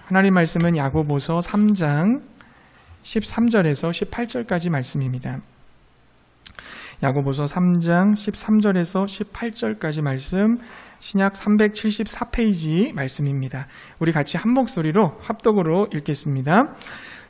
하나님 말씀은 야고보서 3장 13절에서 18절까지 말씀입니다. 야고보서 3장 13절에서 18절까지 말씀, 신약 374페이지 말씀입니다. 우리 같이 한 목소리로 합독으로 읽겠습니다.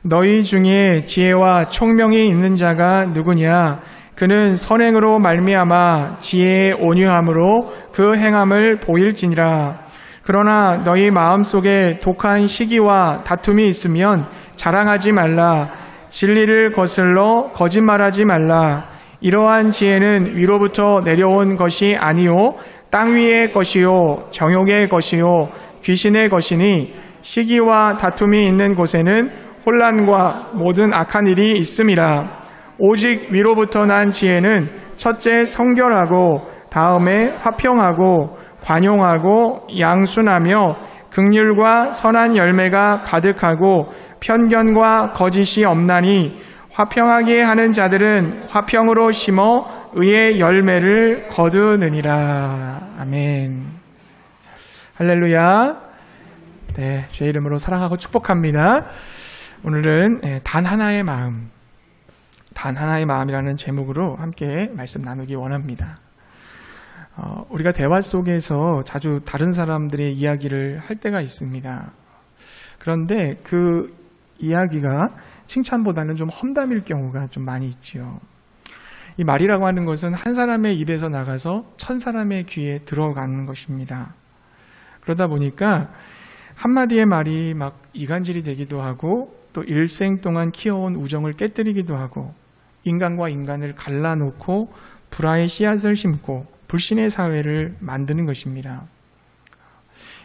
너희 중에 지혜와 총명이 있는 자가 누구냐? 그는 선행으로 말미암아 지혜의 온유함으로 그 행함을 보일지니라. 그러나 너희 마음속에 독한 시기와 다툼이 있으면 자랑하지 말라. 진리를 거슬러 거짓말하지 말라. 이러한 지혜는 위로부터 내려온 것이 아니요 땅 위의 것이요 정욕의 것이요 귀신의 것이니 시기와 다툼이 있는 곳에는 혼란과 모든 악한 일이 있음이라. 오직 위로부터 난 지혜는 첫째 성결하고 다음에 화평하고 관용하고 양순하며 긍휼과 선한 열매가 가득하고 편견과 거짓이 없나니 화평하게 하는 자들은 화평으로 심어 의의 열매를 거두느니라. 아멘. 할렐루야. 네, 주의 이름으로 사랑하고 축복합니다. 오늘은 단 하나의 마음, 단 하나의 마음이라는 제목으로 함께 말씀 나누기 원합니다. 우리가 대화 속에서 자주 다른 사람들의 이야기를 할 때가 있습니다. 그런데 그 이야기가 칭찬보다는 좀 험담일 경우가 좀 많이 있지요. 이 말이라고 하는 것은 한 사람의 입에서 나가서 1000사람의 귀에 들어가는 것입니다. 그러다 보니까 한마디의 말이 막 이간질이 되기도 하고 또 일생 동안 키워온 우정을 깨뜨리기도 하고 인간과 인간을 갈라놓고 불화의 씨앗을 심고 불신의 사회를 만드는 것입니다.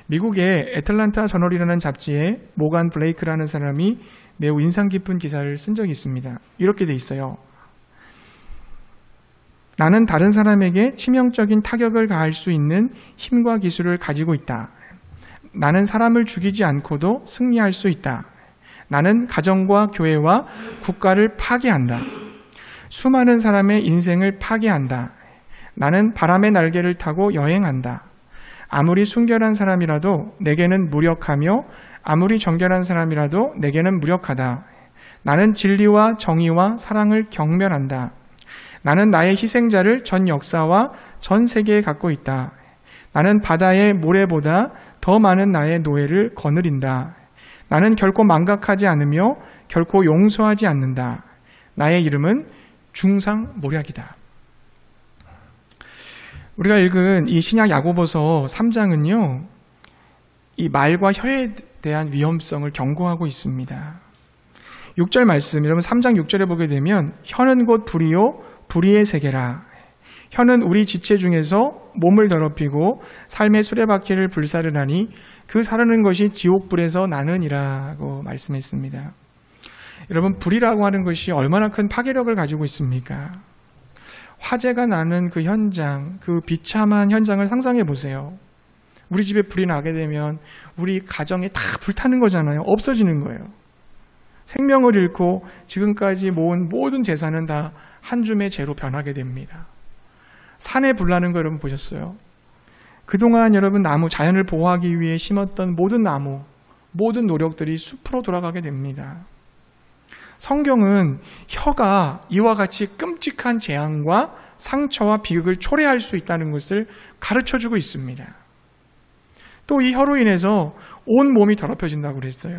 미국의 애틀란타 저널이라는 잡지에 모간 블레이크라는 사람이 매우 인상 깊은 기사를 쓴 적이 있습니다. 이렇게 돼 있어요. 나는 다른 사람에게 치명적인 타격을 가할 수 있는 힘과 기술을 가지고 있다. 나는 사람을 죽이지 않고도 승리할 수 있다. 나는 가정과 교회와 국가를 파괴한다. 수많은 사람의 인생을 파괴한다. 나는 바람의 날개를 타고 여행한다. 아무리 순결한 사람이라도 내게는 무력하며 아무리 정결한 사람이라도 내게는 무력하다. 나는 진리와 정의와 사랑을 경멸한다. 나는 나의 희생자를 전 역사와 전 세계에 갖고 있다. 나는 바다의 모래보다 더 많은 나의 노예를 거느린다. 나는 결코 망각하지 않으며 결코 용서하지 않는다. 나의 이름은 중상모략이다. 우리가 읽은 이 신약 야고보서 3장은요, 이 말과 혀에 대한 위험성을 경고하고 있습니다. 6절 말씀, 여러분 3장 6절에 보게 되면 혀는 곧 불이요 불의의 세계라. 혀는 우리 지체 중에서 몸을 더럽히고 삶의 수레바퀴를 불사르나니 그 사르는 것이 지옥불에서 나느니라고 말씀했습니다. 여러분, 불이라고 하는 것이 얼마나 큰 파괴력을 가지고 있습니까? 화재가 나는 그 현장, 그 비참한 현장을 상상해 보세요. 우리 집에 불이 나게 되면 우리 가정에 다 불타는 거잖아요. 없어지는 거예요. 생명을 잃고 지금까지 모은 모든 재산은 다 한 줌의 재로 변하게 됩니다. 산에 불 나는 거 여러분 보셨어요? 그동안 여러분 나무, 자연을 보호하기 위해 심었던 모든 나무, 모든 노력들이 숲으로 돌아가게 됩니다. 성경은 혀가 이와 같이 끔찍한 재앙과 상처와 비극을 초래할 수 있다는 것을 가르쳐주고 있습니다. 또 이 혀로 인해서 온 몸이 더럽혀진다고 그랬어요.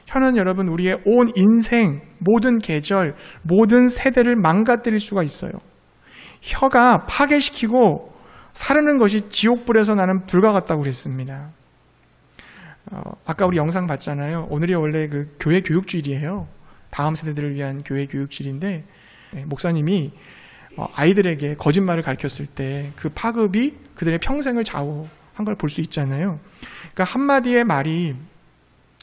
혀는 여러분 우리의 온 인생, 모든 계절, 모든 세대를 망가뜨릴 수가 있어요. 혀가 파괴시키고 사르는 것이 지옥불에서 나는 불과 같다고 그랬습니다. 아까 우리 영상 봤잖아요. 오늘이 원래 그 교회 교육주일이에요. 다음 세대들을 위한 교회 교육주일인데 목사님이 아이들에게 거짓말을 가르쳤을 때 그 파급이 그들의 평생을 좌우한 걸 볼 수 있잖아요. 그러니까 한마디의 말이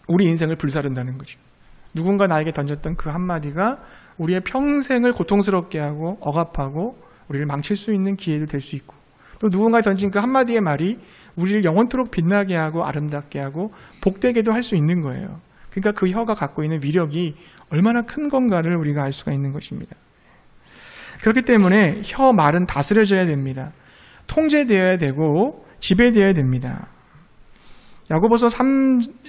우리 인생을 불사른다는 거죠. 누군가 나에게 던졌던 그 한마디가 우리의 평생을 고통스럽게 하고 억압하고 우리를 망칠 수 있는 기회도 될 수 있고, 또 누군가 던진 그 한마디의 말이 우리를 영원토록 빛나게 하고 아름답게 하고 복되게도 할 수 있는 거예요. 그러니까 그 혀가 갖고 있는 위력이 얼마나 큰 건가를 우리가 알 수가 있는 것입니다. 그렇기 때문에 혀 말은 다스려져야 됩니다. 통제되어야 되고 지배되어야 됩니다.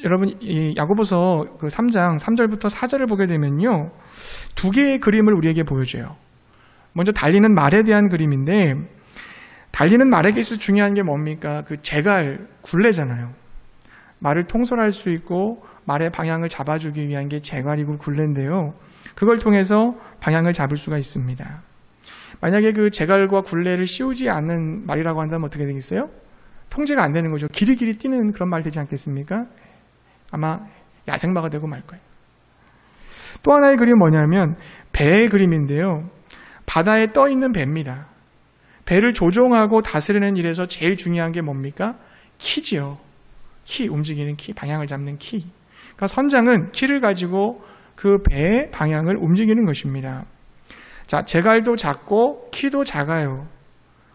여러분, 이 야고보서 그 3장 3절부터 4절을 보게 되면요, 두 개의 그림을 우리에게 보여줘요. 먼저 달리는 말에 대한 그림인데, 달리는 말에게 있어 중요한 게 뭡니까? 그 제갈, 굴레잖아요. 말을 통솔할 수 있고 말의 방향을 잡아주기 위한 게 제갈이고 굴레인데요, 그걸 통해서 방향을 잡을 수가 있습니다. 만약에 그 제갈과 굴레를 씌우지 않는 말이라고 한다면 어떻게 되겠어요? 통제가 안 되는 거죠. 길이길이 뛰는 그런 말이 되지 않겠습니까? 아마 야생마가 되고 말 거예요. 또 하나의 그림은 뭐냐면 배의 그림인데요, 바다에 떠 있는 배입니다. 배를 조종하고 다스리는 일에서 제일 중요한 게 뭡니까? 키지요. 키, 움직이는 키, 방향을 잡는 키. 그러니까 선장은 키를 가지고 그 배의 방향을 움직이는 것입니다. 자, 제갈도 작고 키도 작아요.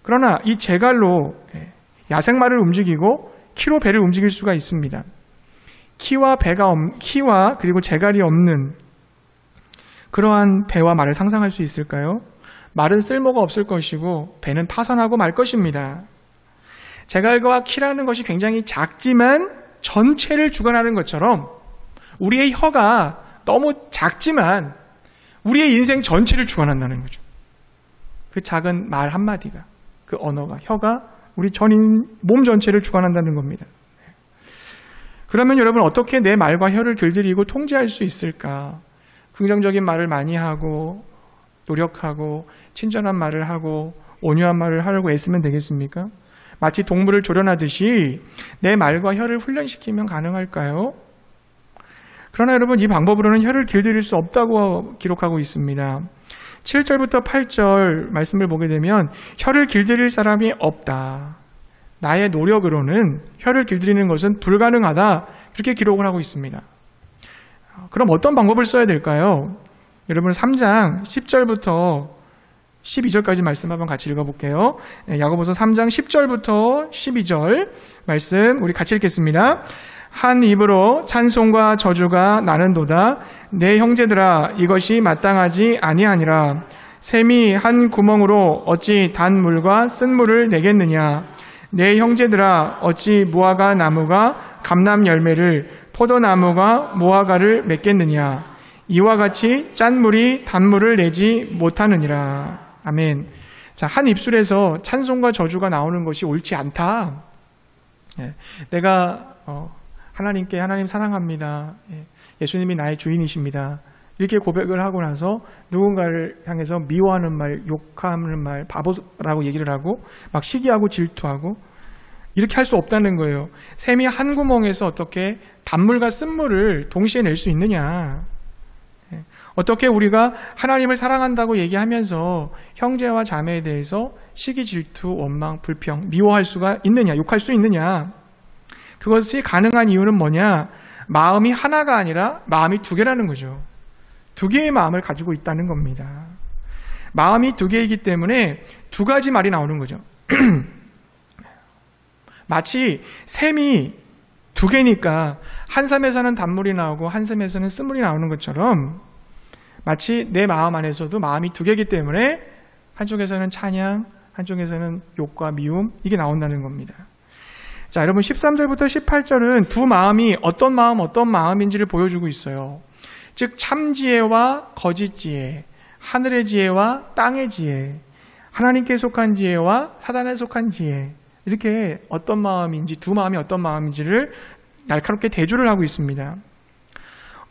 그러나 이 제갈로 야생마를 움직이고 키로 배를 움직일 수가 있습니다. 키와 그리고 제갈이 없는 그러한 배와 말을 상상할 수 있을까요? 말은 쓸모가 없을 것이고 배는 파산하고 말 것입니다. 제갈과 키라는 것이 굉장히 작지만 전체를 주관하는 것처럼 우리의 혀가 너무 작지만 우리의 인생 전체를 주관한다는 거죠. 그 작은 말 한마디가, 그 언어가, 혀가 우리 몸 전체를 주관한다는 겁니다. 그러면 여러분, 어떻게 내 말과 혀를 길들이고 통제할 수 있을까? 긍정적인 말을 많이 하고 노력하고 친절한 말을 하고 온유한 말을 하려고 애쓰면 되겠습니까? 마치 동물을 조련하듯이 내 말과 혀를 훈련시키면 가능할까요? 그러나 여러분, 이 방법으로는 혀를 길들일 수 없다고 기록하고 있습니다. 7절부터 8절 말씀을 보게 되면 혀를 길들일 사람이 없다. 나의 노력으로는 혀를 길들이는 것은 불가능하다. 그렇게 기록을 하고 있습니다. 그럼 어떤 방법을 써야 될까요? 여러분, 3장 10절부터 12절까지 말씀 한번 같이 읽어볼게요. 야고보서 3장 10절부터 12절 말씀 우리 같이 읽겠습니다. 한 입으로 찬송과 저주가 나는도다. 내 형제들아, 이것이 마땅하지 아니하니라. 샘이 한 구멍으로 어찌 단 물과 쓴 물을 내겠느냐. 내 형제들아, 어찌 무화과 나무가 감람 열매를, 포도나무가 무화과를 맺겠느냐. 이와 같이 짠 물이 단물을 내지 못하느니라. 아멘. 자, 한 입술에서 찬송과 저주가 나오는 것이 옳지 않다. 내가 하나님 사랑합니다. 예수님이 나의 주인이십니다. 이렇게 고백을 하고 나서 누군가를 향해서 미워하는 말, 욕하는 말, 바보라고 얘기를 하고 막 시기하고 질투하고 이렇게 할 수 없다는 거예요. 샘이 한 구멍에서 어떻게 단물과 쓴물을 동시에 낼 수 있느냐. 어떻게 우리가 하나님을 사랑한다고 얘기하면서 형제와 자매에 대해서 시기, 질투, 원망, 불평, 미워할 수가 있느냐, 욕할 수 있느냐. 그것이 가능한 이유는 뭐냐? 마음이 하나가 아니라 마음이 두 개라는 거죠. 두 개의 마음을 가지고 있다는 겁니다. 마음이 두 개이기 때문에 두 가지 말이 나오는 거죠. 마치 샘이 두 개니까 한 샘에서는 단물이 나오고 한 샘에서는 쓴물이 나오는 것처럼 마치 내 마음 안에서도 마음이 두 개이기 때문에 한쪽에서는 찬양, 한쪽에서는 욕과 미움, 이게 나온다는 겁니다. 자, 여러분 13절부터 18절은 두 마음이 어떤 마음인지를 보여주고 있어요. 즉 참지혜와 거짓지혜, 하늘의 지혜와 땅의 지혜, 하나님께 속한 지혜와 사단에 속한 지혜, 이렇게 어떤 마음인지, 두 마음이 어떤 마음인지를 날카롭게 대조를 하고 있습니다.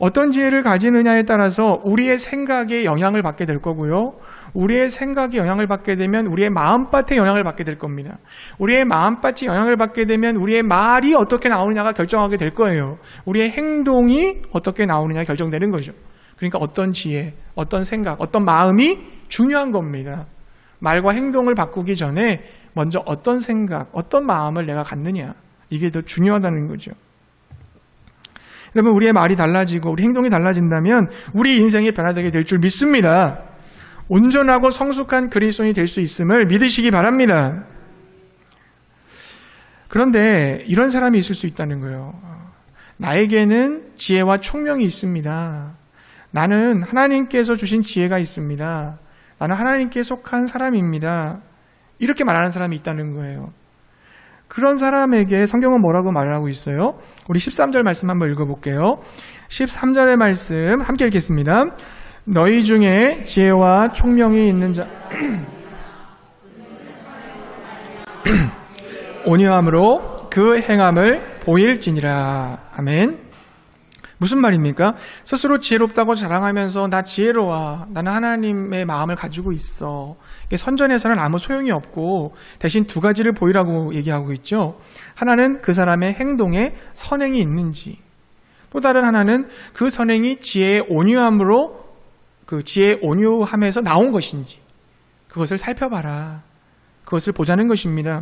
어떤 지혜를 가지느냐에 따라서 우리의 생각에 영향을 받게 될 거고요. 우리의 생각에 영향을 받게 되면 우리의 마음밭에 영향을 받게 될 겁니다. 우리의 마음밭이 영향을 받게 되면 우리의 말이 어떻게 나오느냐가 결정하게 될 거예요. 우리의 행동이 어떻게 나오느냐가 결정되는 거죠. 그러니까 어떤 지혜, 어떤 생각, 어떤 마음이 중요한 겁니다. 말과 행동을 바꾸기 전에 먼저 어떤 생각, 어떤 마음을 내가 갖느냐, 이게 더 중요하다는 거죠. 여러분, 우리의 말이 달라지고 우리 행동이 달라진다면 우리 인생이 변화되게 될 줄 믿습니다. 온전하고 성숙한 그리스도인이 될 수 있음을 믿으시기 바랍니다. 그런데 이런 사람이 있을 수 있다는 거예요. 나에게는 지혜와 총명이 있습니다. 나는 하나님께서 주신 지혜가 있습니다. 나는 하나님께 속한 사람입니다. 이렇게 말하는 사람이 있다는 거예요. 그런 사람에게 성경은 뭐라고 말을 하고 있어요? 우리 13절 말씀 한번 읽어볼게요. 13절의 말씀 함께 읽겠습니다. 너희 중에 지혜와 총명이 있는 자 온유함으로 그 행함을 보일지니라. 아멘. 무슨 말입니까? 스스로 지혜롭다고 자랑하면서 나 지혜로워, 나는 하나님의 마음을 가지고 있어, 선전에서는 아무 소용이 없고 대신 두 가지를 보이라고 얘기하고 있죠. 하나는 그 사람의 행동에 선행이 있는지, 또 다른 하나는 그 선행이 지혜의 온유함으로, 그 지혜의 온유함에서 나온 것인지 그것을 살펴봐라. 그것을 보자는 것입니다.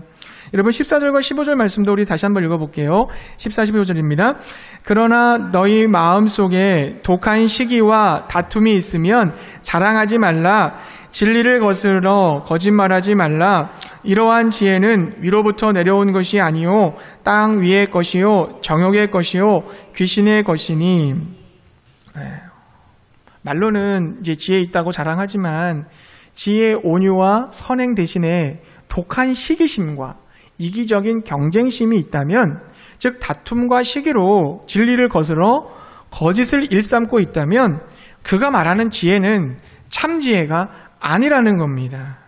여러분 14절과 15절 말씀도 우리 다시 한번 읽어볼게요. 14, 15절입니다. 그러나 너희 마음속에 독한 시기와 다툼이 있으면 자랑하지 말라. 진리를 거스러 거짓말하지 말라. 이러한 지혜는 위로부터 내려온 것이 아니요 땅 위의 것이요 정욕의 것이요 귀신의 것이니. 말로는 이제 지혜 있다고 자랑하지만 지혜의 온유와 선행 대신에 독한 시기심과 이기적인 경쟁심이 있다면, 즉 다툼과 시기로 진리를 거스러 거짓을 일삼고 있다면 그가 말하는 지혜는 참 지혜가 아니라는 겁니다.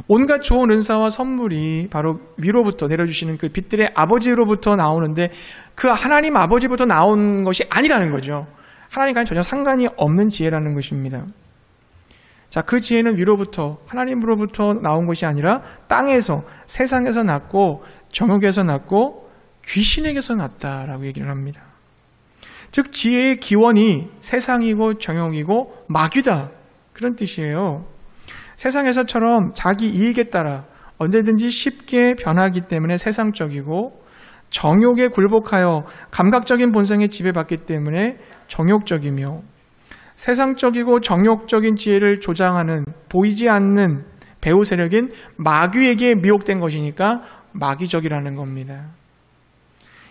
온갖 좋은 은사와 선물이 바로 위로부터 내려주시는 그 빛들의 아버지로부터 나오는데 그 하나님 아버지부터 나온 것이 아니라는 거죠. 하나님과는 전혀 상관이 없는 지혜라는 것입니다. 자, 그 지혜는 위로부터, 하나님으로부터 나온 것이 아니라 땅에서, 세상에서 났고 정욕에서 났고 귀신에게서 났다라고 얘기를 합니다. 즉 지혜의 기원이 세상이고 정욕이고 마귀다, 그런 뜻이에요. 세상에서처럼 자기 이익에 따라 언제든지 쉽게 변하기 때문에 세상적이고, 정욕에 굴복하여 감각적인 본성에 지배받기 때문에 정욕적이며, 세상적이고 정욕적인 지혜를 조장하는 보이지 않는 배후 세력인 마귀에게 미혹된 것이니까 마귀적이라는 겁니다.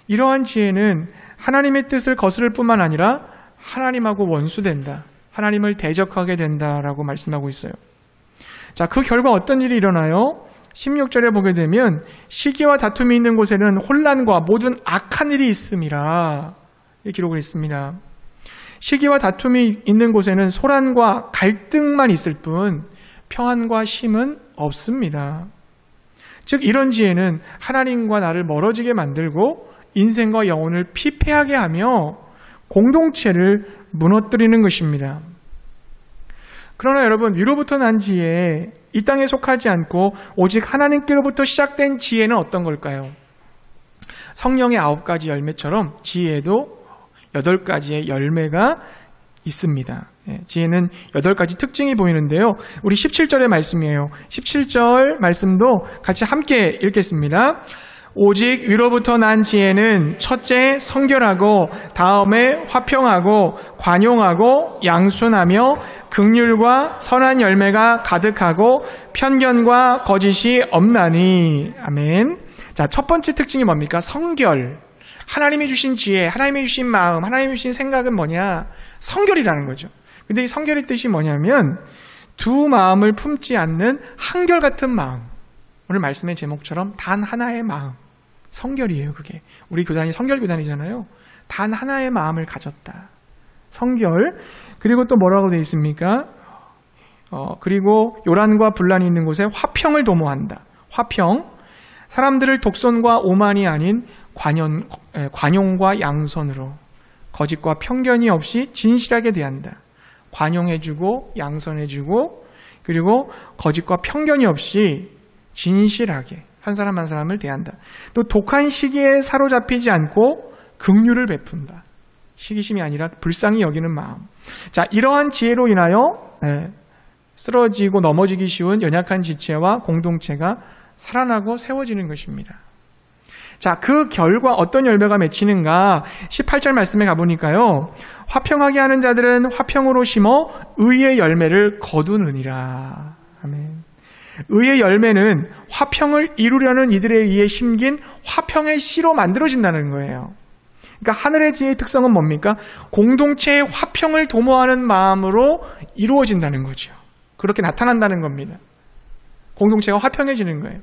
이러한 지혜는 하나님의 뜻을 거스를 뿐만 아니라 하나님하고 원수된다, 하나님을 대적하게 된다라고 말씀하고 있어요. 자, 그 결과 어떤 일이 일어나요? 16절에 보게 되면 시기와 다툼이 있는 곳에는 혼란과 모든 악한 일이 있음이라 기록을 했습니다. 시기와 다툼이 있는 곳에는 소란과 갈등만 있을 뿐 평안과 쉼은 없습니다. 즉 이런 지혜는 하나님과 나를 멀어지게 만들고 인생과 영혼을 피폐하게 하며 공동체를 무너뜨리는 것입니다. 그러나 여러분, 위로부터 난 지혜, 이 땅에 속하지 않고 오직 하나님께로부터 시작된 지혜는 어떤 걸까요? 성령의 9가지 열매처럼 지혜도 8가지의 열매가 있습니다. 지혜는 8가지 특징이 보이는데요. 우리 17절의 말씀이에요. 17절 말씀도 같이 함께 읽겠습니다. 오직 위로부터 난 지혜는 첫째 성결하고, 다음에 화평하고 관용하고 양순하며 긍휼과 선한 열매가 가득하고 편견과 거짓이 없나니. 아멘. 자, 첫 번째 특징이 뭡니까? 성결. 하나님이 주신 지혜, 하나님이 주신 마음, 하나님이 주신 생각은 뭐냐? 성결이라는 거죠. 근데 이 성결의 뜻이 뭐냐면 두 마음을 품지 않는 한결같은 마음. 오늘 말씀의 제목처럼 단 하나의 마음. 성결이에요, 그게. 우리 교단이 성결교단이잖아요. 단 하나의 마음을 가졌다. 성결. 그리고 또 뭐라고 되어 있습니까? 그리고 요란과 분란이 있는 곳에 화평을 도모한다. 화평. 사람들을 독선과 오만이 아닌 관용과 양선으로 거짓과 편견이 없이 진실하게 대한다. 관용해주고 양선해주고 그리고 거짓과 편견이 없이 진실하게 한 사람 한 사람을 대한다. 또 독한 시기에 사로잡히지 않고 긍휼을 베푼다. 시기심이 아니라 불쌍히 여기는 마음. 자, 이러한 지혜로 인하여 쓰러지고 넘어지기 쉬운 연약한 지체와 공동체가 살아나고 세워지는 것입니다. 자, 그 결과 어떤 열매가 맺히는가? 18절 말씀에 가보니까요. 화평하게 하는 자들은 화평으로 심어 의의 열매를 거두느니라. 아멘. 의의 열매는 화평을 이루려는 이들에 의해 심긴 화평의 씨로 만들어진다는 거예요. 그러니까 하늘의 지혜의 특성은 뭡니까? 공동체의 화평을 도모하는 마음으로 이루어진다는 거죠. 그렇게 나타난다는 겁니다. 공동체가 화평해지는 거예요.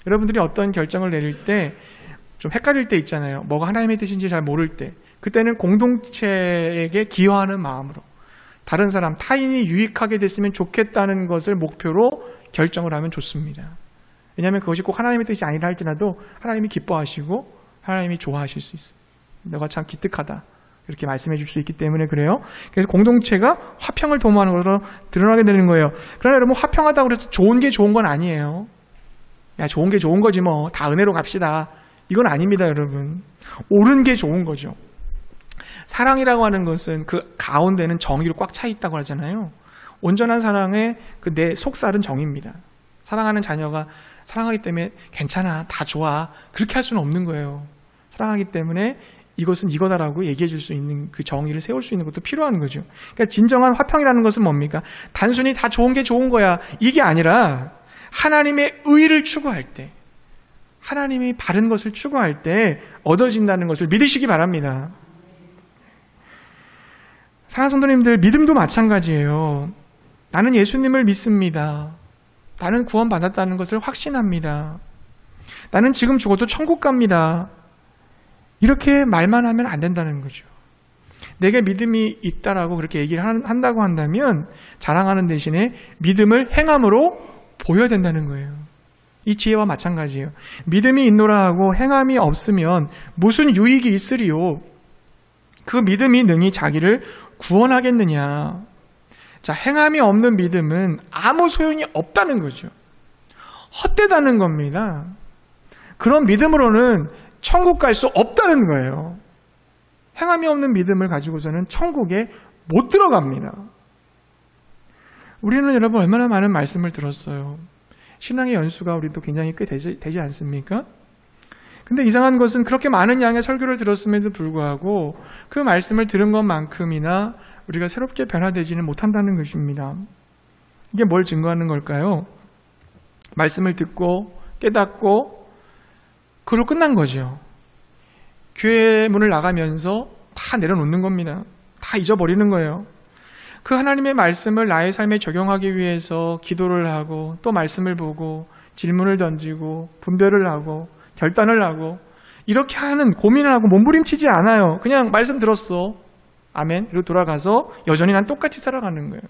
여러분들이 어떤 결정을 내릴 때 좀 헷갈릴 때 있잖아요. 뭐가 하나님의 뜻인지 잘 모를 때. 그때는 공동체에게 기여하는 마음으로 다른 사람, 타인이 유익하게 됐으면 좋겠다는 것을 목표로 결정을 하면 좋습니다. 왜냐하면 그것이 꼭 하나님의 뜻이 아니라 할지라도 하나님이 기뻐하시고 하나님이 좋아하실 수 있어요. 너가 참 기특하다. 이렇게 말씀해 줄 수 있기 때문에 그래요. 그래서 공동체가 화평을 도모하는 것으로 드러나게 되는 거예요. 그러나 여러분, 화평하다고 해서 좋은 게 좋은 건 아니에요. 야, 좋은 게 좋은 거지 뭐. 다 은혜로 갑시다. 이건 아닙니다, 여러분. 옳은 게 좋은 거죠. 사랑이라고 하는 것은 그 가운데는 정의로 꽉 차 있다고 하잖아요. 온전한 사랑의 그 내 속살은 정의입니다. 사랑하는 자녀가 사랑하기 때문에 괜찮아, 다 좋아, 그렇게 할 수는 없는 거예요. 사랑하기 때문에 이것은 이거다라고 얘기해 줄 수 있는 그 정의를 세울 수 있는 것도 필요한 거죠. 그러니까 진정한 화평이라는 것은 뭡니까? 단순히 다 좋은 게 좋은 거야, 이게 아니라 하나님의 의를 추구할 때, 하나님이 바른 것을 추구할 때 얻어진다는 것을 믿으시기 바랍니다. 사랑하는 성도님들, 믿음도 마찬가지예요. 나는 예수님을 믿습니다. 나는 구원받았다는 것을 확신합니다. 나는 지금 죽어도 천국 갑니다. 이렇게 말만 하면 안 된다는 거죠. 내게 믿음이 있다라고 그렇게 얘기를 한다고 한다면 자랑하는 대신에 믿음을 행함으로 보여야 된다는 거예요. 이 지혜와 마찬가지예요. 믿음이 있노라 하고 행함이 없으면 무슨 유익이 있으리요? 그 믿음이 능히 자기를 구원하겠느냐? 자, 행함이 없는 믿음은 아무 소용이 없다는 거죠. 헛되다는 겁니다. 그런 믿음으로는 천국 갈 수 없다는 거예요. 행함이 없는 믿음을 가지고서는 천국에 못 들어갑니다. 우리는 여러분 얼마나 많은 말씀을 들었어요. 신앙의 연수가 우리도 굉장히 꽤 되지 않습니까? 근데 이상한 것은 그렇게 많은 양의 설교를 들었음에도 불구하고 그 말씀을 들은 것만큼이나 우리가 새롭게 변화되지는 못한다는 것입니다. 이게 뭘 증거하는 걸까요? 말씀을 듣고 깨닫고 그걸로 끝난 거죠. 교회 문을 나가면서 다 내려놓는 겁니다. 다 잊어버리는 거예요. 그 하나님의 말씀을 나의 삶에 적용하기 위해서 기도를 하고 또 말씀을 보고 질문을 던지고 분별을 하고 결단을 하고 이렇게 하는 고민을 하고 몸부림치지 않아요. 그냥 말씀 들었어. 아멘. 그리고 돌아가서 여전히 난 똑같이 살아가는 거예요.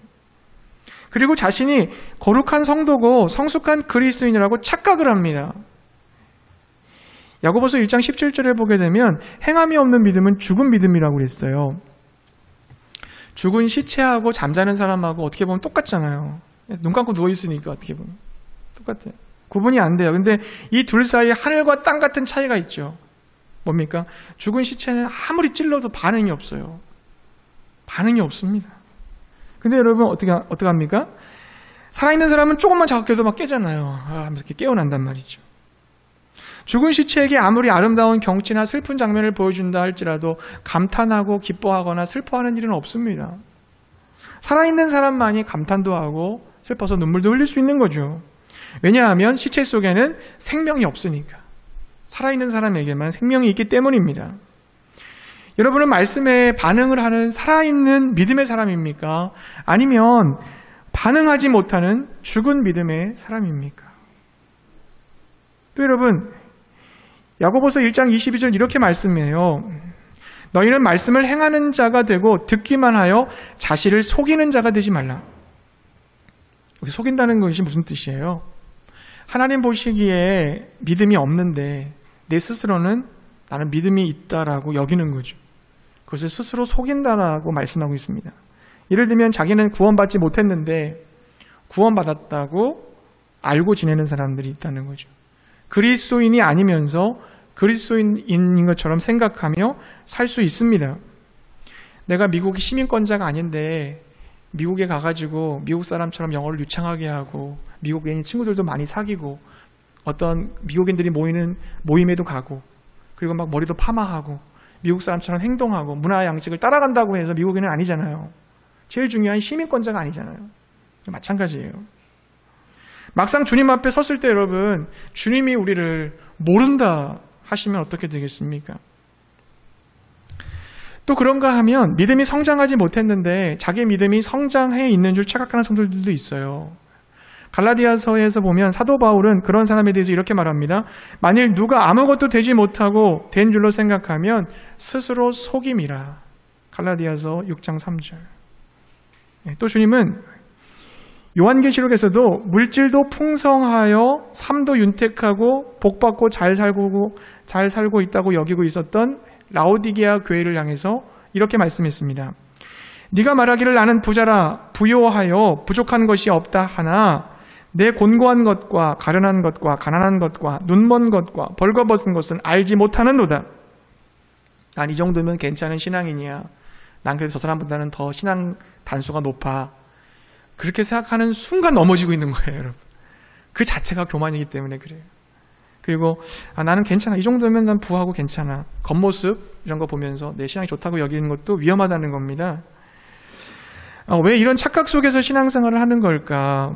그리고 자신이 거룩한 성도고 성숙한 그리스도인이라고 착각을 합니다. 야고보서 1장 17절에 보게 되면 행함이 없는 믿음은 죽은 믿음이라고 그랬어요. 죽은 시체하고 잠자는 사람하고 어떻게 보면 똑같잖아요. 눈 감고 누워있으니까 어떻게 보면 똑같아요. 구분이 안 돼요. 근데 이 둘 사이에 하늘과 땅 같은 차이가 있죠. 뭡니까? 죽은 시체는 아무리 찔러도 반응이 없어요. 반응이 없습니다. 근데 여러분 어떻게 합니까? 살아있는 사람은 조금만 자극해도 막 깨잖아요. 하면서 이렇게 깨어난단 말이죠. 죽은 시체에게 아무리 아름다운 경치나 슬픈 장면을 보여준다 할지라도 감탄하고 기뻐하거나 슬퍼하는 일은 없습니다. 살아있는 사람만이 감탄도 하고 슬퍼서 눈물도 흘릴 수 있는 거죠. 왜냐하면 시체 속에는 생명이 없으니까. 살아있는 사람에게만 생명이 있기 때문입니다. 여러분은 말씀에 반응을 하는 살아있는 믿음의 사람입니까? 아니면 반응하지 못하는 죽은 믿음의 사람입니까? 또 여러분, 야고보서 1장 22절 이렇게 말씀해요. 너희는 말씀을 행하는 자가 되고 듣기만 하여 자신을 속이는 자가 되지 말라. 여기 속인다는 것이 무슨 뜻이에요? 하나님 보시기에 믿음이 없는데 내 스스로는 나는 믿음이 있다라고 여기는 거죠. 그것을 스스로 속인다라고 말씀하고 있습니다. 예를 들면 자기는 구원받지 못했는데 구원받았다고 알고 지내는 사람들이 있다는 거죠. 그리스도인이 아니면서 그리스도인인 것처럼 생각하며 살 수 있습니다. 내가 미국의 시민권자가 아닌데 미국에 가가지고 미국 사람처럼 영어를 유창하게 하고 미국인 친구들도 많이 사귀고 어떤 미국인들이 모이는 모임에도 가고 그리고 막 머리도 파마하고 미국 사람처럼 행동하고 문화 양식을 따라간다고 해서 미국인은 아니잖아요. 제일 중요한 시민권자가 아니잖아요. 마찬가지예요. 막상 주님 앞에 섰을 때 여러분, 주님이 우리를 모른다 하시면 어떻게 되겠습니까? 또 그런가 하면 믿음이 성장하지 못했는데 자기 믿음이 성장해 있는 줄 착각하는 성도들도 있어요. 갈라디아서에서 보면 사도 바울은 그런 사람에 대해서 이렇게 말합니다. 만일 누가 아무것도 되지 못하고 된 줄로 생각하면 스스로 속임이라. 갈라디아서 6장 3절. 또 주님은 요한계시록에서도 물질도 풍성하여 삶도 윤택하고 복받고 잘 살고 있다고 여기고 있었던 라오디게아 교회를 향해서 이렇게 말씀했습니다. 네가 말하기를 나는 부자라 부요하여 부족한 것이 없다 하나 내 곤고한 것과 가련한 것과 가난한 것과 눈먼 것과 벌거벗은 것은 알지 못하는도다. 난 이 정도면 괜찮은 신앙인이야. 난 그래도 저 사람보다는 더 신앙 단수가 높아. 그렇게 생각하는 순간 넘어지고 있는 거예요, 여러분. 그 자체가 교만이기 때문에 그래요. 그리고 나는 괜찮아. 이 정도면 난 부하고 괜찮아. 겉모습 이런 거 보면서 내 신앙이 좋다고 여기는 것도 위험하다는 겁니다. 왜 이런 착각 속에서 신앙생활을 하는 걸까?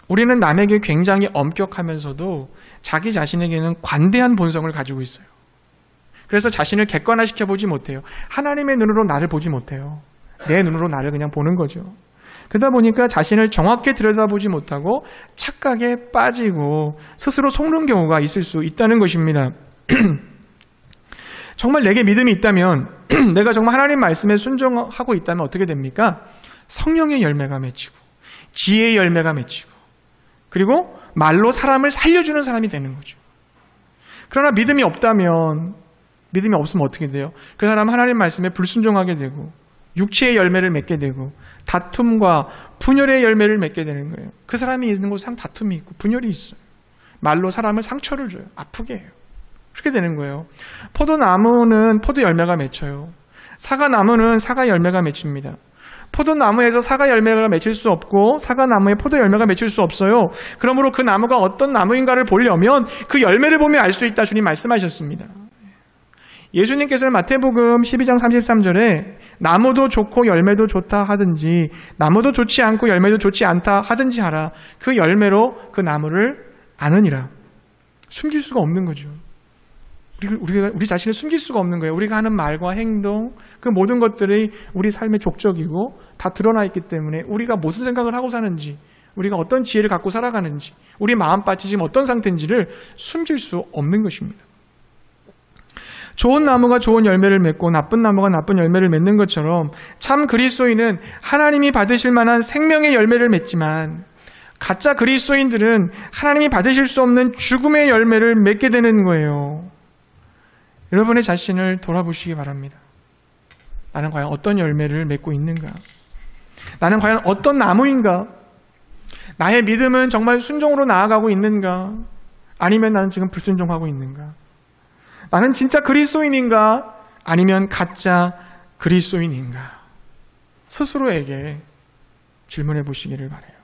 우리는 남에게 굉장히 엄격하면서도 자기 자신에게는 관대한 본성을 가지고 있어요. 그래서 자신을 객관화시켜보지 못해요. 하나님의 눈으로 나를 보지 못해요. 내 눈으로 나를 그냥 보는 거죠. 그러다 보니까 자신을 정확히 들여다보지 못하고 착각에 빠지고 스스로 속는 경우가 있을 수 있다는 것입니다. 정말 내게 믿음이 있다면, 내가 정말 하나님 말씀에 순종하고 있다면 어떻게 됩니까? 성령의 열매가 맺히고 지혜의 열매가 맺히고 그리고 말로 사람을 살려주는 사람이 되는 거죠. 그러나 믿음이 없다면, 믿음이 없으면 어떻게 돼요? 그 사람은 하나님 말씀에 불순종하게 되고 육체의 열매를 맺게 되고 다툼과 분열의 열매를 맺게 되는 거예요. 그 사람이 있는 곳에 항상 다툼이 있고 분열이 있어요. 말로 사람을 상처를 줘요. 아프게 해요. 그렇게 되는 거예요. 포도나무는 포도 열매가 맺혀요. 사과나무는 사과 열매가 맺힙니다. 포도나무에서 사과 열매가 맺힐 수 없고 사과나무에 포도 열매가 맺힐 수 없어요. 그러므로 그 나무가 어떤 나무인가를 보려면 그 열매를 보면 알 수 있다 주님 말씀하셨습니다. 예수님께서는 마태복음 12장 33절에 나무도 좋고 열매도 좋다 하든지 나무도 좋지 않고 열매도 좋지 않다 하든지 하라. 그 열매로 그 나무를 아느니라. 숨길 수가 없는 거죠. 우리 자신을 숨길 수가 없는 거예요. 우리가 하는 말과 행동, 그 모든 것들이 우리 삶의 족적이고 다 드러나 있기 때문에 우리가 무슨 생각을 하고 사는지, 우리가 어떤 지혜를 갖고 살아가는지, 우리 마음밭이 지금 어떤 상태인지를 숨길 수 없는 것입니다. 좋은 나무가 좋은 열매를 맺고 나쁜 나무가 나쁜 열매를 맺는 것처럼 참 그리스도인은 하나님이 받으실 만한 생명의 열매를 맺지만 가짜 그리스도인들은 하나님이 받으실 수 없는 죽음의 열매를 맺게 되는 거예요. 여러분의 자신을 돌아보시기 바랍니다. 나는 과연 어떤 열매를 맺고 있는가? 나는 과연 어떤 나무인가? 나의 믿음은 정말 순종으로 나아가고 있는가? 아니면 나는 지금 불순종하고 있는가? 나는 진짜 그리스도인인가? 아니면 가짜 그리스도인인가? 스스로에게 질문해 보시기를 바라요.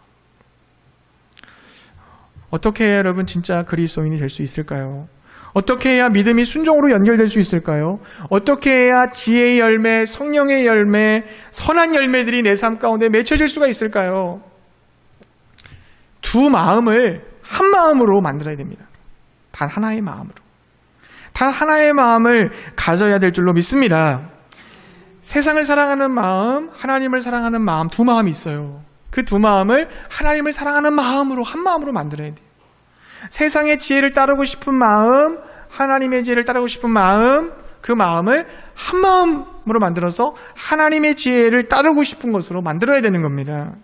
어떻게 해야 여러분 진짜 그리스도인이 될 수 있을까요? 어떻게 해야 믿음이 순종으로 연결될 수 있을까요? 어떻게 해야 지혜의 열매, 성령의 열매, 선한 열매들이 내 삶 가운데 맺혀질 수가 있을까요? 두 마음을 한 마음으로 만들어야 됩니다. 단 하나의 마음으로. 단 하나의 마음을 가져야 될 줄로 믿습니다. 세상을 사랑하는 마음, 하나님을 사랑하는 마음, 두 마음이 있어요. 그 두 마음을 하나님을 사랑하는 마음으로, 한 마음으로 만들어야 돼요. 세상의 지혜를 따르고 싶은 마음, 하나님의 지혜를 따르고 싶은 마음, 그 마음을 한 마음으로 만들어서 하나님의 지혜를 따르고 싶은 것으로 만들어야 되는 겁니다.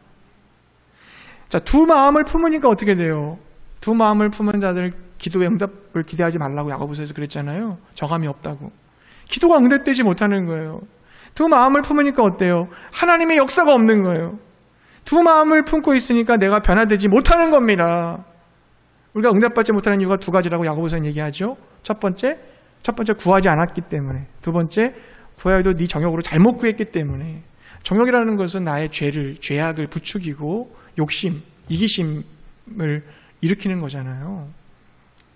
자, 두 마음을 품으니까 어떻게 돼요? 두 마음을 품은 자들 기도의 응답을 기대하지 말라고 야고보서에서 그랬잖아요. 정함이 없다고. 기도가 응답되지 못하는 거예요. 두 마음을 품으니까 어때요? 하나님의 역사가 없는 거예요. 두 마음을 품고 있으니까 내가 변화되지 못하는 겁니다. 우리가 응답받지 못하는 이유가 두 가지라고 야고보서는 얘기하죠. 첫 번째 구하지 않았기 때문에. 두 번째, 구하여도 네 정욕으로 잘못 구했기 때문에. 정욕이라는 것은 나의 죄악을 부추기고 욕심, 이기심을 일으키는 거잖아요.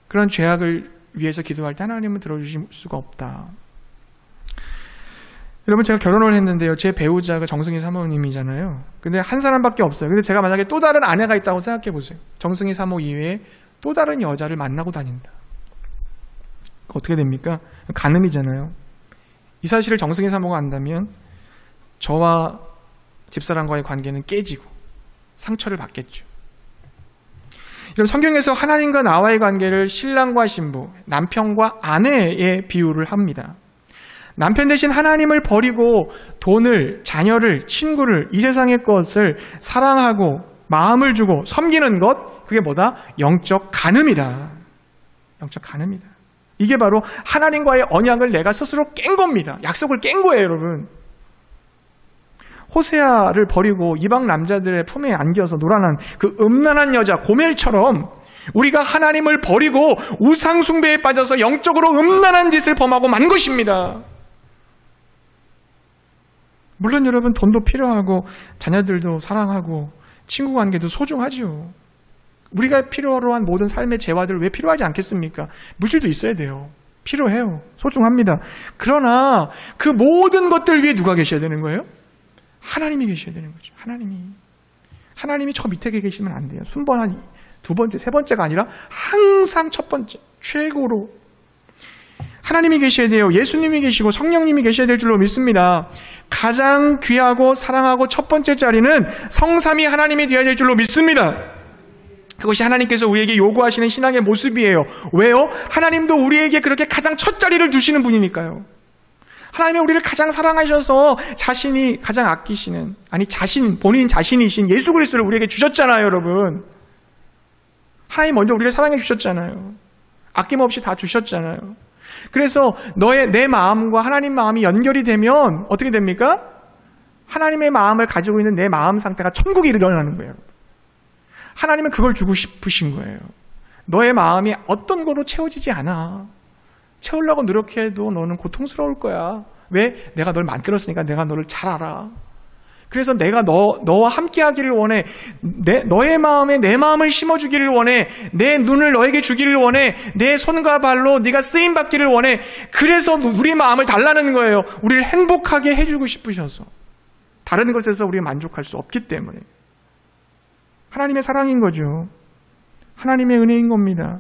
그런 죄악을 위해서 기도할 때 하나님은 들어주실 수가 없다. 여러분, 제가 결혼을 했는데요. 제 배우자가 정승희 사모님이잖아요. 근데 한 사람밖에 없어요. 근데 제가 만약에 또 다른 아내가 있다고 생각해 보세요. 정승희 사모 이외에 또 다른 여자를 만나고 다닌다. 어떻게 됩니까? 간음이잖아요. 이 사실을 정승희 사모가 안다면 저와 집사람과의 관계는 깨지고 상처를 받겠죠. 여러분, 성경에서 하나님과 나와의 관계를 신랑과 신부, 남편과 아내의 비유를 합니다. 남편 대신 하나님을 버리고 돈을, 자녀를, 친구를, 이 세상의 것을 사랑하고 마음을 주고 섬기는 것, 그게 뭐다? 영적 간음이다. 영적 간음이다. 이게 바로 하나님과의 언약을 내가 스스로 깬 겁니다. 약속을 깬 거예요, 여러분. 호세아를 버리고 이방 남자들의 품에 안겨서 놀아난 그 음란한 여자 고멜처럼 우리가 하나님을 버리고 우상 숭배에 빠져서 영적으로 음란한 짓을 범하고 만 것입니다. 물론 여러분, 돈도 필요하고 자녀들도 사랑하고 친구 관계도 소중하죠. 우리가 필요로 한 모든 삶의 재화들 왜 필요하지 않겠습니까? 물질도 있어야 돼요. 필요해요. 소중합니다. 그러나 그 모든 것들 위에 누가 계셔야 되는 거예요? 하나님이 계셔야 되는 거죠. 하나님이 저 밑에 계시면 안 돼요. 순번한 두 번째, 세 번째가 아니라 항상 첫 번째, 최고로 하나님이 계셔야 돼요. 예수님이 계시고 성령님이 계셔야 될 줄로 믿습니다. 가장 귀하고 사랑하고 첫 번째 자리는 성삼위 하나님이 되어야 될 줄로 믿습니다. 그것이 하나님께서 우리에게 요구하시는 신앙의 모습이에요. 왜요? 하나님도 우리에게 그렇게 가장 첫 자리를 두시는 분이니까요. 하나님이 우리를 가장 사랑하셔서 자신이 가장 아끼시는, 본인 자신이신 예수 그리스도를 우리에게 주셨잖아요, 여러분. 하나님 먼저 우리를 사랑해 주셨잖아요. 아낌없이 다 주셨잖아요. 그래서 내 마음과 하나님 마음이 연결이 되면 어떻게 됩니까? 하나님의 마음을 가지고 있는 내 마음 상태가 천국에 일어나는 거예요. 하나님은 그걸 주고 싶으신 거예요. 너의 마음이 어떤 거로 채워지지 않아. 채우려고 노력해도 너는 고통스러울 거야. 왜? 내가 널 만들었으니까 내가 너를 잘 알아. 그래서 내가 너와 함께 하기를 원해. 너의 마음에 내 마음을 심어주기를 원해. 내 눈을 너에게 주기를 원해. 내 손과 발로 네가 쓰임받기를 원해. 그래서 우리 마음을 달라는 거예요. 우리를 행복하게 해주고 싶으셔서. 다른 것에서 우리가 만족할 수 없기 때문에. 하나님의 사랑인 거죠. 하나님의 은혜인 겁니다.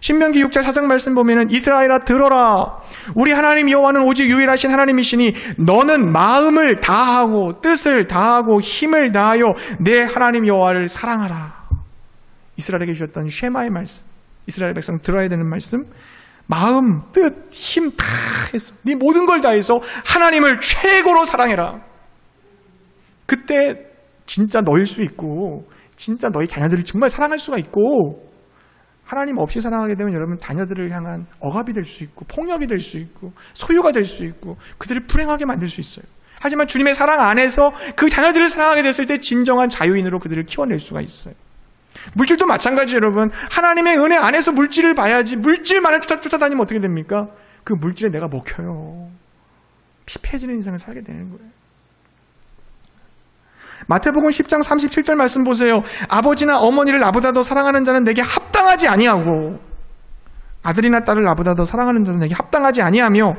신명기 6장 4장 말씀 보면은 이스라엘아 들어라. 우리 하나님 여호와는 오직 유일하신 하나님이시니 너는 마음을 다하고 뜻을 다하고 힘을 다하여 내 하나님 여호와를 사랑하라. 이스라엘에게 주셨던 쉐마의 말씀. 이스라엘 백성 들어야 되는 말씀. 마음, 뜻, 힘 다 해서 네 모든 걸 다해서 하나님을 최고로 사랑해라. 그때 진짜 너일 수 있고 진짜 너희 자녀들을 정말 사랑할 수가 있고 하나님 없이 사랑하게 되면 여러분 자녀들을 향한 억압이 될 수 있고 폭력이 될 수 있고 소유가 될 수 있고 그들을 불행하게 만들 수 있어요. 하지만 주님의 사랑 안에서 그 자녀들을 사랑하게 됐을 때 진정한 자유인으로 그들을 키워낼 수가 있어요. 물질도 마찬가지 여러분. 하나님의 은혜 안에서 물질을 봐야지 물질만을 쫓아다니면 어떻게 됩니까? 그 물질에 내가 먹혀요. 피폐해지는 인생을 살게 되는 거예요. 마태복음 10장 37절 말씀 보세요. 아버지나 어머니를 나보다 더 사랑하는 자는 내게 합당하지 아니하고 아들이나 딸을 나보다 더 사랑하는 자는 내게 합당하지 아니하며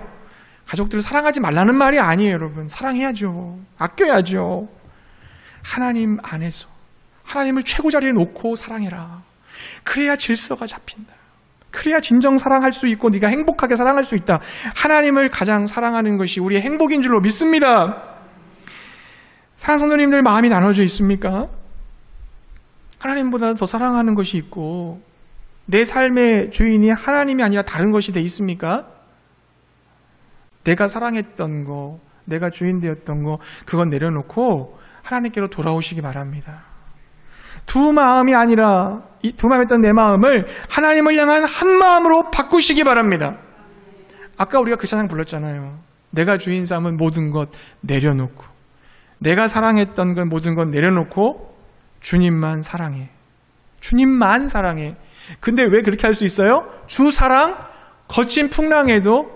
가족들을 사랑하지 말라는 말이 아니에요. 여러분 사랑해야죠. 아껴야죠. 하나님 안에서 하나님을 최고 자리에 놓고 사랑해라. 그래야 질서가 잡힌다. 그래야 진정 사랑할 수 있고 네가 행복하게 사랑할 수 있다. 하나님을 가장 사랑하는 것이 우리의 행복인 줄로 믿습니다. 사랑하는 성도님들 마음이 나눠져 있습니까? 하나님보다 더 사랑하는 것이 있고 내 삶의 주인이 하나님이 아니라 다른 것이 돼 있습니까? 내가 사랑했던 거, 내가 주인 되었던 거 그건 내려놓고 하나님께로 돌아오시기 바랍니다. 두 마음이 아니라 두 마음이었던 내 마음을 하나님을 향한 한 마음으로 바꾸시기 바랍니다. 아까 우리가 그 찬양 불렀잖아요. 내가 주인 삼은 모든 것 내려놓고 내가 사랑했던 것 모든 것 내려놓고 주님만 사랑해. 주님만 사랑해. 근데 왜 그렇게 할 수 있어요? 주 사랑 거친 풍랑에도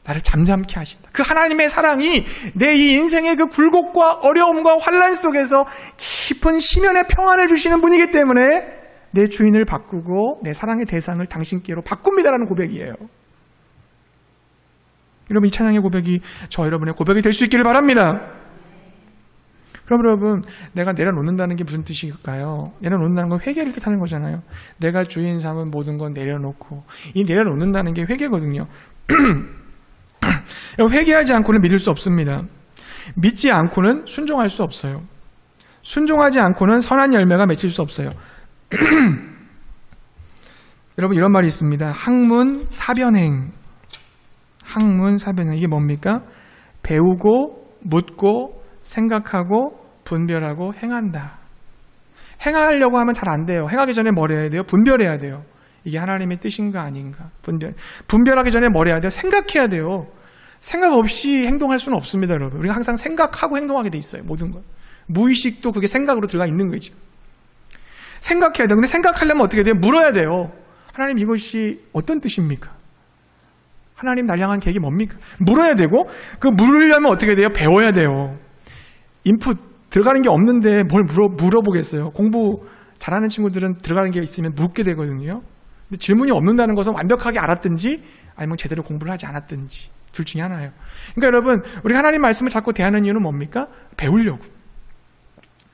나를 잠잠케 하신다. 그 하나님의 사랑이 내 이 인생의 그 굴곡과 어려움과 환난 속에서 깊은 심연의 평안을 주시는 분이기 때문에 내 주인을 바꾸고 내 사랑의 대상을 당신께로 바꿉니다라는 고백이에요. 여러분 이 찬양의 고백이 저 여러분의 고백이 될 수 있기를 바랍니다. 그럼 여러분 내가 내려놓는다는 게 무슨 뜻일까요? 내려놓는다는 건 회개를 뜻하는 거잖아요. 내가 주인 삼은 모든 건 내려놓고 이 내려놓는다는 게 회개거든요. 회개하지 않고는 믿을 수 없습니다. 믿지 않고는 순종할 수 없어요. 순종하지 않고는 선한 열매가 맺힐 수 없어요. 여러분 이런 말이 있습니다. 학문사변행. 학문사변행. 이게 뭡니까? 배우고 묻고 생각하고 분별하고 행한다. 행하려고 하면 잘 안 돼요. 행하기 전에 뭘 해야 돼요? 분별해야 돼요. 이게 하나님의 뜻인가 아닌가. 분별하기 전에 뭘 해야 돼요? 생각해야 돼요. 생각 없이 행동할 수는 없습니다, 여러분. 우리가 항상 생각하고 행동하게 돼 있어요. 모든 것. 무의식도 그게 생각으로 들어가 있는 거죠. 생각해야 돼요. 근데 생각하려면 어떻게 돼요? 물어야 돼요. 하나님 이것이 어떤 뜻입니까? 하나님 날 향한 계획이 뭡니까? 물어야 되고 그 물으려면 어떻게 돼요? 배워야 돼요. 인풋 들어가는 게 없는데 뭘 물어보겠어요. 공부 잘하는 친구들은 들어가는 게 있으면 묻게 되거든요. 근데 질문이 없는다는 것은 완벽하게 알았든지 아니면 제대로 공부를 하지 않았든지 둘 중에 하나예요. 그러니까 여러분 우리 하나님 말씀을 자꾸 대하는 이유는 뭡니까? 배우려고.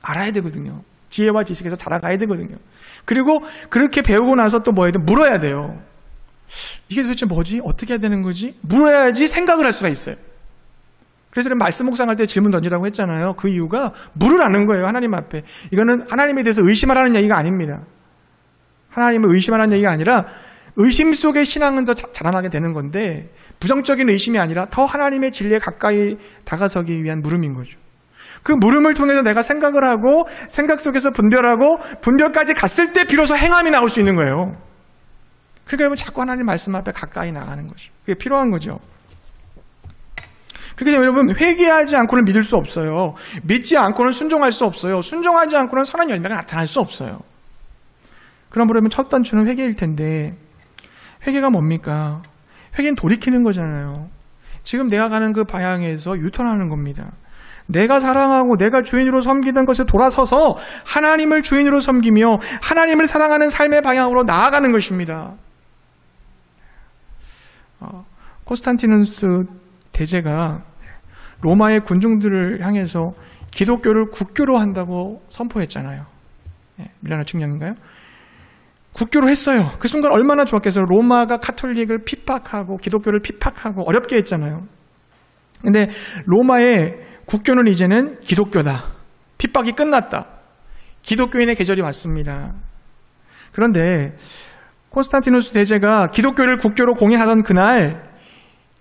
알아야 되거든요. 지혜와 지식에서 자라가야 되거든요. 그리고 그렇게 배우고 나서 또 뭐 해야 돼? 물어야 돼요. 이게 도대체 뭐지? 어떻게 해야 되는 거지? 물어야지 생각을 할 수가 있어요. 그래서 말씀 묵상할 때 질문 던지라고 했잖아요. 그 이유가 물으라는 거예요. 하나님 앞에. 이거는 하나님에 대해서 의심하라는 얘기가 아닙니다. 하나님을 의심하라는 얘기가 아니라 의심 속에 신앙은 더 자라나게 되는 건데 부정적인 의심이 아니라 더 하나님의 진리에 가까이 다가서기 위한 물음인 거죠. 그 물음을 통해서 내가 생각을 하고 생각 속에서 분별하고 분별까지 갔을 때 비로소 행함이 나올 수 있는 거예요. 그러니까 여러분 자꾸 하나님 말씀 앞에 가까이 나가는 거죠. 그게 필요한 거죠. 그렇게 되면 여러분 회개하지 않고는 믿을 수 없어요. 믿지 않고는 순종할 수 없어요. 순종하지 않고는 선한 열매가 나타날 수 없어요. 그러면 첫 단추는 회개일 텐데 회개가 뭡니까? 회개는 돌이키는 거잖아요. 지금 내가 가는 그 방향에서 유턴하는 겁니다. 내가 사랑하고 내가 주인으로 섬기던 것에 돌아서서 하나님을 주인으로 섬기며 하나님을 사랑하는 삶의 방향으로 나아가는 것입니다. 콘스탄티누스 대제가 로마의 군중들을 향해서 기독교를 국교로 한다고 선포했잖아요. 밀라노 칙령인가요? 국교로 했어요. 그 순간 얼마나 좋았겠어요. 로마가 카톨릭을 핍박하고 기독교를 핍박하고 어렵게 했잖아요. 근데 로마의 국교는 이제는 기독교다. 핍박이 끝났다. 기독교인의 계절이 왔습니다. 그런데 콘스탄티누스 대제가 기독교를 국교로 공인하던 그날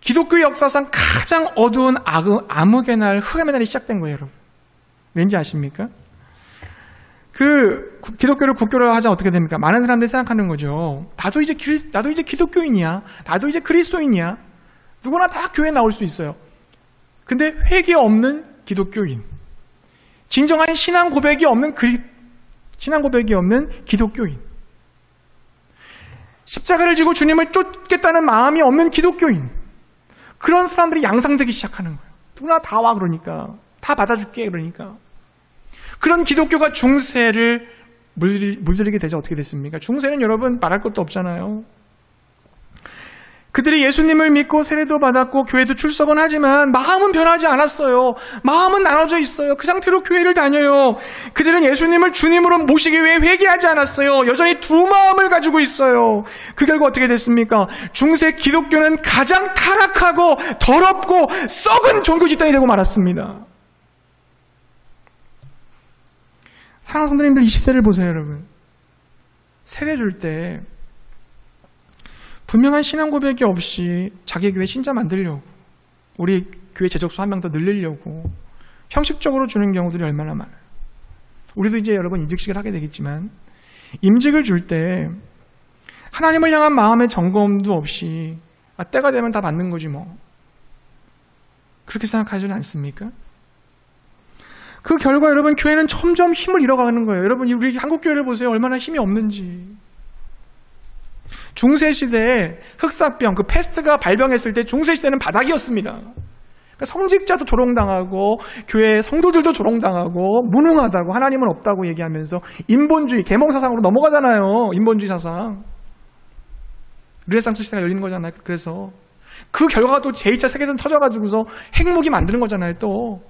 기독교 역사상 가장 어두운 암흑의 날, 흑암의 날이 시작된 거예요, 여러분. 왠지 아십니까? 그 기독교를 국교로 하자 어떻게 됩니까? 많은 사람들이 생각하는 거죠. 나도 이제 기독교인이야. 나도 이제 그리스도인이야. 누구나 다 교회에 나올 수 있어요. 근데 회개 없는 기독교인, 진정한 신앙 고백이 없는 기독교인, 십자가를 지고 주님을 쫓겠다는 마음이 없는 기독교인, 그런 사람들이 양상되기 시작하는 거예요. 누구나 다 와 그러니까, 다 받아줄게 그러니까. 그런 기독교가 중세를 물들이게 되자 어떻게 됐습니까? 중세는 여러분 말할 것도 없잖아요. 그들이 예수님을 믿고 세례도 받았고 교회도 출석은 하지만 마음은 변하지 않았어요. 마음은 나눠져 있어요. 그 상태로 교회를 다녀요. 그들은 예수님을 주님으로 모시기 위해 회개하지 않았어요. 여전히 두 마음을 가지고 있어요. 그 결과 어떻게 됐습니까? 중세 기독교는 가장 타락하고 더럽고 썩은 종교 집단이 되고 말았습니다. 사랑하는 성도님들, 이 시대를 보세요, 여러분. 세례 줄 때 분명한 신앙 고백이 없이 자기 교회 신자 만들려고, 우리 교회 재적수 한 명 더 늘리려고 형식적으로 주는 경우들이 얼마나 많아요. 우리도 이제 여러분 임직식을 하게 되겠지만 임직을 줄 때 하나님을 향한 마음의 점검도 없이 때가 되면 다 받는 거지 뭐, 그렇게 생각하지는 않습니까? 그 결과 여러분 교회는 점점 힘을 잃어가는 거예요. 여러분 우리 한국 교회를 보세요. 얼마나 힘이 없는지. 중세시대에 흑사병, 그 패스트가 발병했을 때 중세시대는 바닥이었습니다. 그러니까 성직자도 조롱당하고 교회 성도들도 조롱당하고 무능하다고, 하나님은 없다고 얘기하면서 인본주의, 계몽사상으로 넘어가잖아요. 인본주의 사상. 르네상스 시대가 열리는 거잖아요. 그래서 그 결과가 또 제2차 세계대전 터져가지고서 핵무기 만드는 거잖아요. 또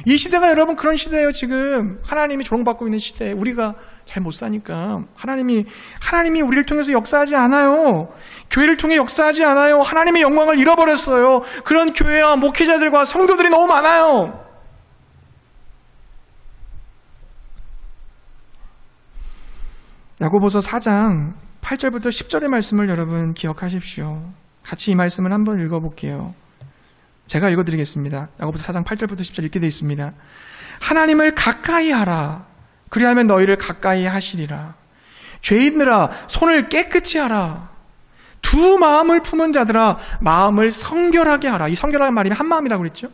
이 시대가 여러분 그런 시대예요. 지금 하나님이 조롱받고 있는 시대. 우리가 잘 못 사니까 하나님이 우리를 통해서 역사하지 않아요. 교회를 통해 역사하지 않아요. 하나님의 영광을 잃어버렸어요. 그런 교회와 목회자들과 성도들이 너무 많아요. 야고보서 4장 8절부터 10절의 말씀을 여러분 기억하십시오. 같이 이 말씀을 한번 읽어볼게요. 제가 읽어드리겠습니다. 야고보서 4장 8절부터 10절 이렇게 되어 있습니다. 하나님을 가까이 하라. 그리하면 너희를 가까이 하시리라. 죄인들아 손을 깨끗이 하라. 두 마음을 품은 자들아 마음을 성결하게 하라. 이 성결하는 말이 한 마음이라고 그랬죠.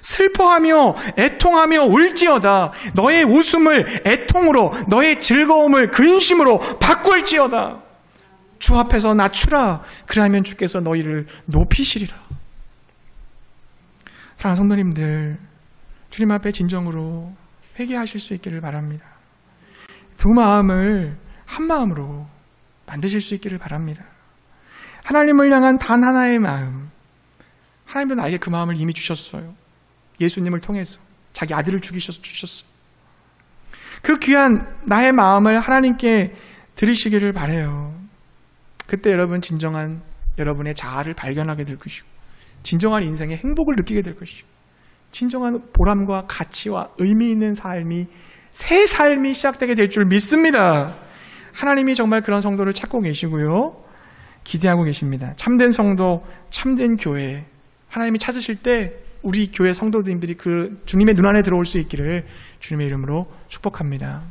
슬퍼하며 애통하며 울지어다. 너의 웃음을 애통으로 너의 즐거움을 근심으로 바꿀지어다. 주 앞에서 낮추라. 그리하면 주께서 너희를 높이시리라. 사랑하는 성도님들, 주님 앞에 진정으로 회개하실 수 있기를 바랍니다. 두 마음을 한 마음으로 만드실 수 있기를 바랍니다. 하나님을 향한 단 하나의 마음, 하나님도 나에게 그 마음을 이미 주셨어요. 예수님을 통해서 자기 아들을 주셨어요. 그 귀한 나의 마음을 하나님께 드리시기를 바라요. 그때 여러분 진정한 여러분의 자아를 발견하게 될 것이고 진정한 인생의 행복을 느끼게 될 것이고 진정한 보람과 가치와 의미 있는 삶이 새 삶이 시작되게 될 줄 믿습니다. 하나님이 정말 그런 성도를 찾고 계시고요. 기대하고 계십니다. 참된 성도, 참된 교회, 하나님이 찾으실 때 우리 교회 성도들이 그 주님의 눈 안에 들어올 수 있기를 주님의 이름으로 축복합니다.